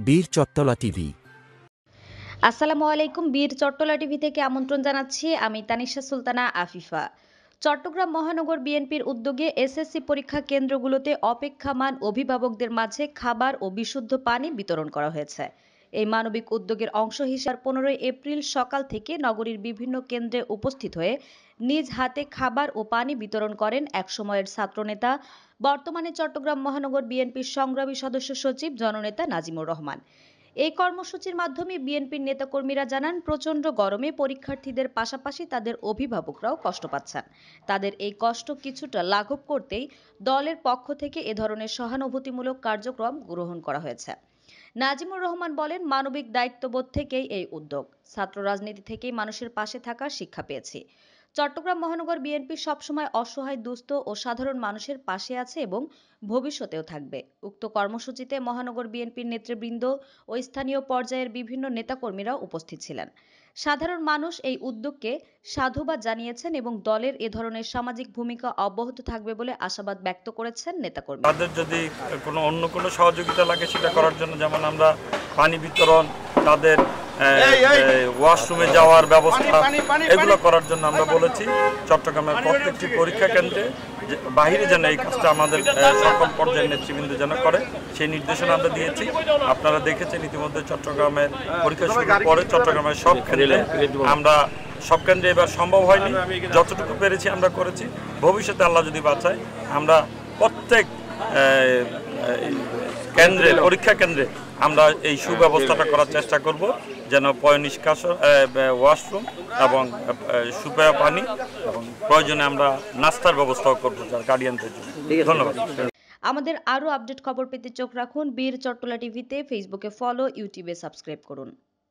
বীর চট্টলা টিভি। আসসালামু আলাইকুম। বীর চট্টলা টিভি থেকে আমন্ত্রণ জানাচ্ছি আমি তানিশা সুলতানা আফিফা। চট্টগ্রাম মহানগর বিএনপির উদ্যোগে এসএসসি পরীক্ষা কেন্দ্রগুলোতে অপেক্ষমাণ অভিভাবকদের মাঝে খাবার ও বিশুদ্ধ পানি বিতরণ করা হয়েছে। এই মানবিক উদ্যোগের অংশ হিসেবে 15 এপ্রিল সকাল থেকে নগরীর বিভিন্ন কেন্দ্রে উপস্থিত হয়ে নিজ হাতে খাবার ও পানি বিতরণ করেন একসময়ের ছাত্রনেতা, বর্তমানে চট্টগ্রাম মহানগর বিএনপির সংগ্রামী সদস্য সচিব জননেতা নাজিমুর রহমান। এই কর্মসূচির মাধ্যমে বিএনপির নেতাকর্মীরা জানান, প্রচণ্ড গরমে পরীক্ষার্থীদের পাশাপাশি তাদের অভিভাবকরাও কষ্ট পাচ্ছেন। তাদের এই কষ্ট কিছুটা লাঘব করতেই দলের পক্ষ থেকে এ ধরনের সহানুভূতিমূলক কার্যক্রম গ্রহণ করা হয়েছে। নাজিমুর রহমান বলেন, মানবিক দায়িত্ববোধ থেকেই এই উদ্যোগ। ছাত্র রাজনীতি থেকেই মানুষের পাশে থাকার শিক্ষা পেয়েছি। চট্টগ্রাম মহানগর বিএনপি সবসময় অসহায়, দুস্থ ও সাধারণ মানুষের পাশে আছে এবং ভবিষ্যতেও থাকবে। উক্ত কর্মসূচিতে মহানগর বিএনপির নেতৃবৃন্দ ও স্থানীয় পর্যায়ের বিভিন্ন নেতাকর্মীরা উপস্থিত ছিলেন। সাধারণ মানুষ এই উদ্যোগকে সাধুবাদ জানিয়েছেন এবং দলের এ ধরনের সামাজিক ভূমিকা অব্যাহত থাকবে বলে আশাবাদ ব্যক্ত করেছেন নেতাকর্মী। তাদের যদি অন্য কোনো সহযোগিতা লাগে সেটা করার জন্য, যেমন আমরা পানি বিতরণ, তাদের ওয়াশরুমে যাওয়ার ব্যবস্থা, এগুলো করার জন্য আমরা বলেছি চট্টগ্রামের প্রত্যেকটি পরীক্ষা কেন্দ্রে বাহিরে যেন এই কাজটা আমাদের সকল পর্যায়ের নেতৃবৃন্দ যেন করে সেই নির্দেশনা আমরা দিয়েছি। আপনারা দেখেছেন ইতিমধ্যে চট্টগ্রামের পরীক্ষা শুরুর পরে চট্টগ্রামের সব কেন্দ্রে আমরা সব কেন্দ্রে এবার সম্ভব হয়নি, যতটুকু পেরেছি আমরা করেছি। ভবিষ্যতে আল্লাহ যদি বাঁচায় আমরা প্রত্যেক কেন্দ্রে, পরীক্ষা কেন্দ্রে আমরা এই সুব্যবস্থাটা করার চেষ্টা করব, যেন পয় নিষ্কাশন, ওয়াশরুম এবং সুপেয় পানি এবং প্রয়োজনে আমরা নাস্তার ব্যবস্থাও করবো যার গার্ডিয়ানদের জন্য। ধন্যবাদ। আমাদের আরও আপডেট খবর পেতে চোখ রাখুন বীর চট্টলা টিভিতে। ফেসবুকে ফলো, ইউটিউবে সাবস্ক্রাইব করুন।